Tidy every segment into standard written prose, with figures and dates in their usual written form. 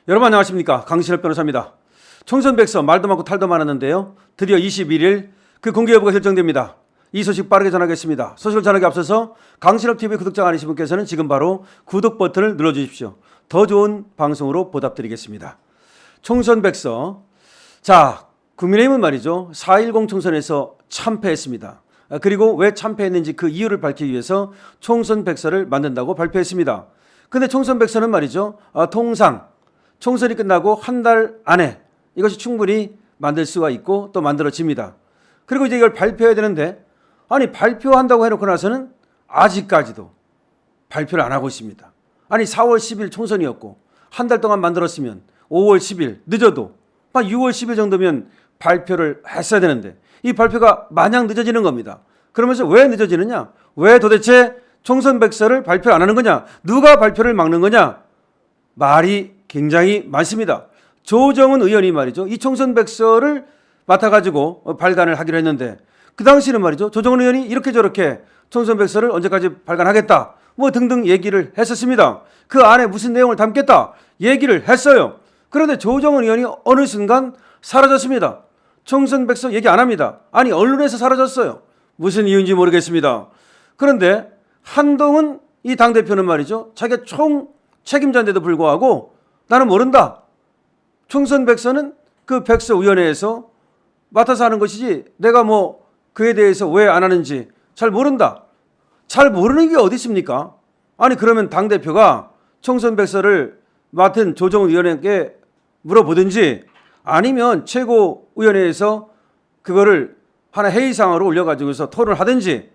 여러분 안녕하십니까, 강신업 변호사입니다. 총선 백서 말도 많고 탈도 많았는데요, 드디어 21일 그 공개 여부가 결정됩니다. 이 소식 빠르게 전하겠습니다. 소식을 전하기 앞서서 강신업TV 구독자 아니신 분께서는 지금 바로 구독 버튼을 눌러주십시오. 더 좋은 방송으로 보답드리겠습니다. 총선 백서, 자, 국민의힘은 말이죠, 4.10 총선에서 참패했습니다. 그리고 왜 참패했는지 그 이유를 밝히기 위해서 총선 백서를 만든다고 발표했습니다. 근데 총선 백서는 말이죠, 통상 총선이 끝나고 한 달 안에 이것이 충분히 만들 수가 있고 또 만들어집니다. 그리고 이제 이걸 발표해야 되는데, 아니 발표한다고 해놓고 나서는 아직까지도 발표를 안 하고 있습니다. 아니 4월 10일 총선이었고 한 달 동안 만들었으면 5월 10일 늦어도 한 6월 10일 정도면 발표를 했어야 되는데 이 발표가 마냥 늦어지는 겁니다. 그러면서 왜 늦어지느냐? 왜 도대체 총선 백서를 발표 안 하는 거냐? 누가 발표를 막는 거냐? 말이 굉장히 많습니다. 조정은 의원이 말이죠, 이 총선 백서를 맡아가지고 발간을 하기로 했는데 그 당시는 말이죠, 조정은 의원이 이렇게 저렇게 총선 백서를 언제까지 발간하겠다 뭐 등등 얘기를 했었습니다. 그 안에 무슨 내용을 담겠다 얘기를 했어요. 그런데 조정은 의원이 어느 순간 사라졌습니다. 총선 백서 얘기 안 합니다. 아니 언론에서 사라졌어요. 무슨 이유인지 모르겠습니다. 그런데 한동훈 이 당대표는 말이죠, 자기가 총 책임자인데도 불구하고 나는 모른다. 총선 백서는 그 백서위원회에서 맡아서 하는 것이지 내가 뭐 그에 대해서 왜 안 하는지 잘 모른다. 잘 모르는 게 어디 있습니까? 아니 그러면 당대표가 총선 백서를 맡은 조정은 의원에게 물어보든지 아니면 최고위원회에서 그거를 하나 회의상으로 올려가지고서 토론을 하든지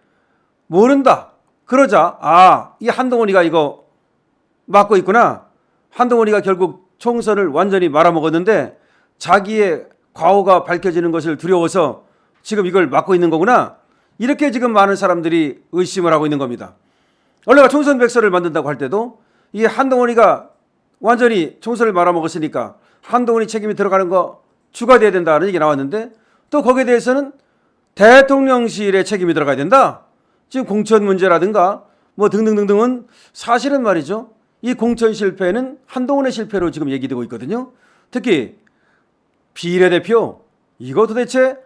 모른다. 그러자 이 한동훈이가 이거 맡고 있구나. 한동훈이가 결국 총선을 완전히 말아먹었는데 자기의 과오가 밝혀지는 것을 두려워서 지금 이걸 맡고 있는 거구나. 이렇게 지금 많은 사람들이 의심을 하고 있는 겁니다. 원래가 총선 백서를 만든다고 할 때도 이 한동훈이가 완전히 총선을 말아먹었으니까 한동훈이 책임이 들어가는 거 추가돼야 된다는 얘기 나왔는데 또 거기에 대해서는 대통령실의 책임이 들어가야 된다. 지금 공천 문제라든가 뭐 등등등등은 사실은 말이죠, 이 공천 실패는 한동훈의 실패로 지금 얘기되고 있거든요. 특히 비례대표, 이거 도대체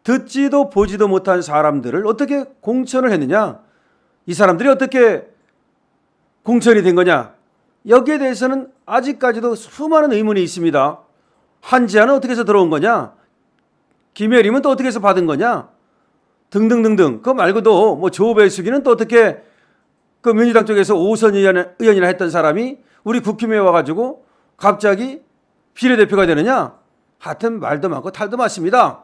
듣지도 보지도 못한 사람들을 어떻게 공천을 했느냐? 이 사람들이 어떻게 공천이 된 거냐? 여기에 대해서는 아직까지도 수많은 의문이 있습니다. 한지아는 어떻게 해서 들어온 거냐? 김혜림은 또 어떻게 해서 받은 거냐? 등등등등. 그거 말고도 뭐 조배수기는 또 어떻게 그 민주당 쪽에서 오선 의원이나 했던 사람이 우리 국힘에 와가지고 갑자기 비례대표가 되느냐? 하여튼 말도 많고 탈도 많습니다.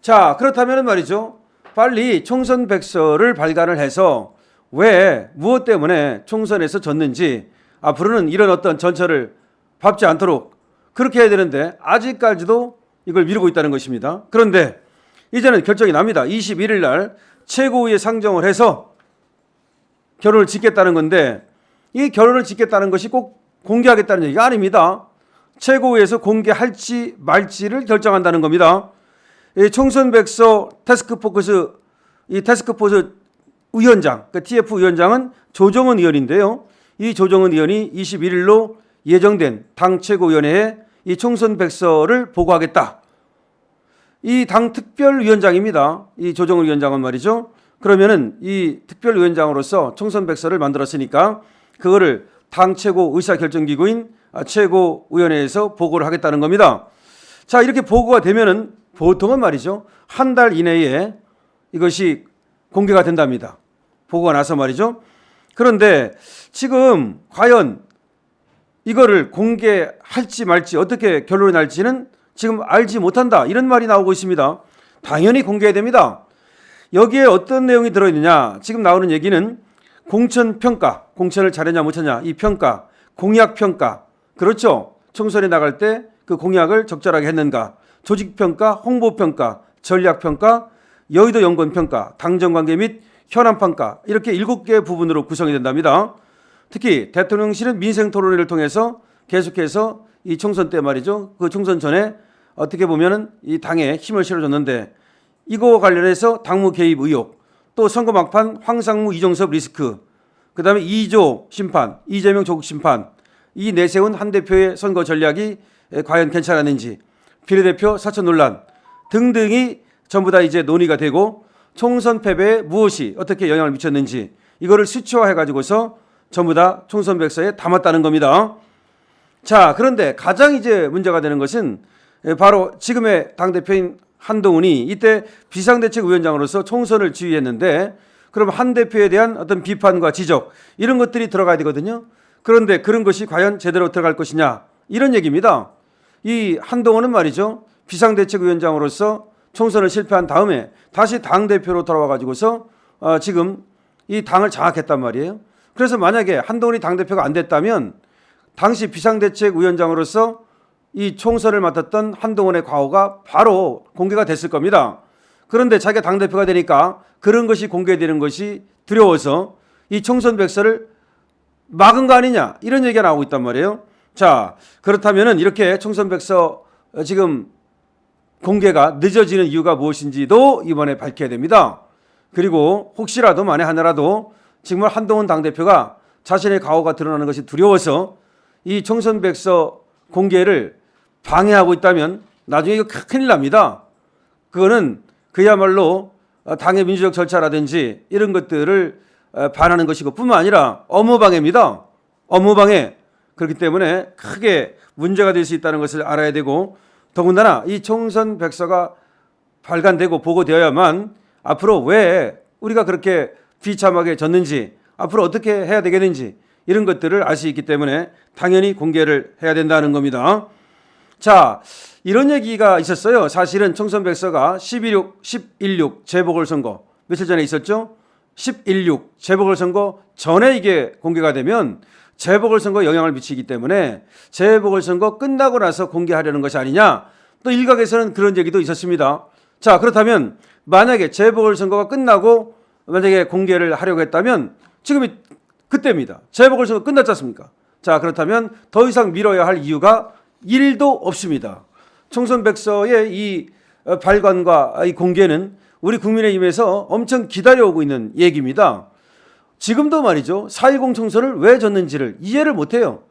자, 그렇다면 말이죠, 빨리 총선 백서를 발간을 해서 왜 무엇 때문에 총선에서 졌는지 앞으로는 이런 어떤 전철을 밟지 않도록 그렇게 해야 되는데 아직까지도 이걸 미루고 있다는 것입니다. 그런데 이제는 결정이 납니다. 21일 날 최고위에 상정을 해서 결론을 짓겠다는 건데 이 결론을 짓겠다는 것이 꼭 공개하겠다는 얘기가 아닙니다. 최고위에서 공개할지 말지를 결정한다는 겁니다. 이 총선 백서 태스크포스 위원장, 그 TF 위원장은 조정은 의원인데요. 이 조정은 의원이 21일로 예정된 당 최고위원회에 이 총선 백서를 보고하겠다. 이 당 특별위원장입니다. 이 조정은 위원장은 말이죠. 그러면은 이 특별위원장으로서 총선 백서를 만들었으니까 그거를 당 최고 의사결정기구인 최고위원회에서 보고를 하겠다는 겁니다. 자, 이렇게 보고가 되면은 보통은 말이죠, 한 달 이내에 이것이 공개가 된답니다. 보고가 나서 말이죠. 그런데 지금 과연 이거를 공개할지 말지 어떻게 결론이 날지는 지금 알지 못한다, 이런 말이 나오고 있습니다. 당연히 공개해야 됩니다. 여기에 어떤 내용이 들어있느냐? 지금 나오는 얘기는 공천평가, 공천을 잘했냐 못했냐 이 평가, 공약평가, 그렇죠? 총선에 나갈 때 그 공약을 적절하게 했는가, 조직평가, 홍보평가, 전략평가, 여의도 연건평가, 당정관계 및 현안평가, 이렇게 7개의 부분으로 구성이 된답니다. 특히 대통령실은 민생토론회를 통해서 계속해서 이 총선 때 말이죠, 그 총선 전에 어떻게 보면은 이 당에 힘을 실어줬는데 이거 관련해서 당무 개입 의혹, 또 선거 막판 황상무 이종섭 리스크, 그 다음에 2조 심판, 이재명 조국 심판, 이 내세운 한 대표의 선거 전략이 과연 괜찮았는지, 비례대표 사천 논란 등등이 전부 다 이제 논의가 되고 총선 패배에 무엇이 어떻게 영향을 미쳤는지 이거를 수치화해 가지고서 전부 다 총선 백서에 담았다는 겁니다. 자, 그런데 가장 이제 문제가 되는 것은 바로 지금의 당대표인 한동훈이 이때 비상대책위원장으로서 총선을 지휘했는데, 그럼 한 대표에 대한 어떤 비판과 지적 이런 것들이 들어가야 되거든요. 그런데 그런 것이 과연 제대로 들어갈 것이냐, 이런 얘기입니다. 이 한동훈은 말이죠, 비상대책위원장으로서 총선을 실패한 다음에 다시 당대표로 돌아와 가지고서 지금 이 당을 장악했단 말이에요. 그래서 만약에 한동훈이 당대표가 안 됐다면 당시 비상대책위원장으로서 이 총선을 맡았던 한동훈의 과오가 바로 공개가 됐을 겁니다. 그런데 자기가 당대표가 되니까 그런 것이 공개되는 것이 두려워서 이 총선 백서를 막은 거 아니냐, 이런 얘기가 나오고 있단 말이에요. 자, 그렇다면 이렇게 총선 백서 지금 공개가 늦어지는 이유가 무엇인지도 이번에 밝혀야 됩니다. 그리고 혹시라도 만에 하나라도 정말 한동훈 당대표가 자신의 과오가 드러나는 것이 두려워서 이 총선 백서 공개를 방해하고 있다면 나중에 이거 큰일 납니다. 그거는 그야말로 당의 민주적 절차라든지 이런 것들을 반하는 것이고 뿐만 아니라 업무방해입니다. 업무방해. 그렇기 때문에 크게 문제가 될 수 있다는 것을 알아야 되고, 더군다나 이 총선 백서가 발간되고 보고되어야만 앞으로 왜 우리가 그렇게 비참하게 졌는지, 앞으로 어떻게 해야 되겠는지 이런 것들을 알 수 있기 때문에 당연히 공개를 해야 된다는 겁니다. 자, 이런 얘기가 있었어요. 사실은 총선 백서가 11.6 재보궐선거 며칠 전에 있었죠. 11.6 재보궐선거 전에 이게 공개가 되면 재보궐선거에 영향을 미치기 때문에 재보궐선거 끝나고 나서 공개하려는 것이 아니냐, 또 일각에서는 그런 얘기도 있었습니다. 자, 그렇다면 만약에 재보궐선거가 끝나고 만약에 공개를 하려고 했다면 지금이 그때입니다. 재보궐선거 끝났지 않습니까? 자, 그렇다면 더 이상 미뤄야 할 이유가 1도 없습니다. 총선 백서의 이 발간과 이 공개는 우리 국민의힘에서 엄청 기다려오고 있는 얘기입니다. 지금도 말이죠, 4.10 총선을 왜 졌는지를 이해를 못해요.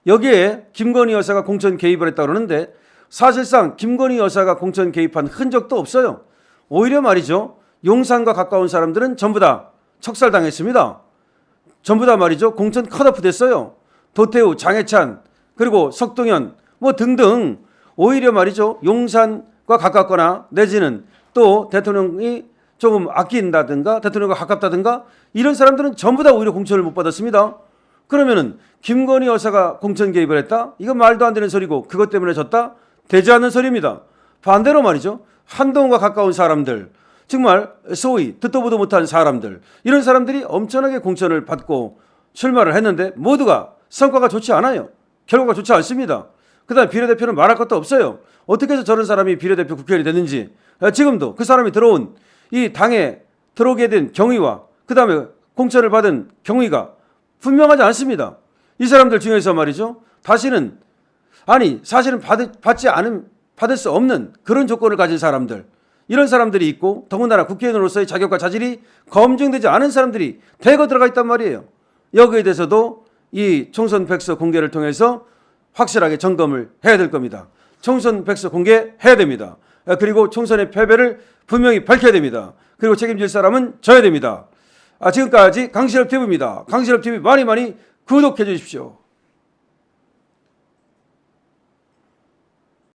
여기에 김건희 여사가 공천 개입을 했다고 그러는데 사실상 김건희 여사가 공천 개입한 흔적도 없어요. 오히려 말이죠, 용산과 가까운 사람들은 전부 다 척살당했습니다. 전부 다 말이죠, 공천 컷오프 됐어요. 도태우, 장해찬, 그리고 석동현 뭐 등등, 오히려 말이죠, 용산과 가깝거나 내지는 또 대통령이 조금 아낀다든가 대통령과 가깝다든가 이런 사람들은 전부 다 오히려 공천을 못 받았습니다. 그러면은 김건희 여사가 공천 개입을 했다? 이건 말도 안 되는 소리고 그것 때문에 졌다? 되지 않는 소리입니다. 반대로 말이죠, 한동훈과 가까운 사람들, 정말 소위 듣도 보도 못한 사람들, 이런 사람들이 엄청나게 공천을 받고 출마를 했는데 모두가 성과가 좋지 않아요. 결과가 좋지 않습니다. 그 다음에 비례대표는 말할 것도 없어요. 어떻게 해서 저런 사람이 비례대표 국회의원이 됐는지, 지금도 그 사람이 들어온 이 당에 들어오게 된 경위와 그 다음에 공천을 받은 경위가 분명하지 않습니다. 이 사람들 중에서 말이죠, 다시는 사실은 받을 수 없는 그런 조건을 가진 사람들, 이런 사람들이 있고 더군다나 국회의원으로서의 자격과 자질이 검증되지 않은 사람들이 대거 들어가 있단 말이에요. 여기에 대해서도 이 총선 백서 공개를 통해서 확실하게 점검을 해야 될 겁니다. 총선 백서 공개해야 됩니다. 그리고 총선의 패배를 분명히 밝혀야 됩니다. 그리고 책임질 사람은 져야 됩니다. 지금까지 강신업 TV입니다. 강신업 TV 많이 구독해 주십시오.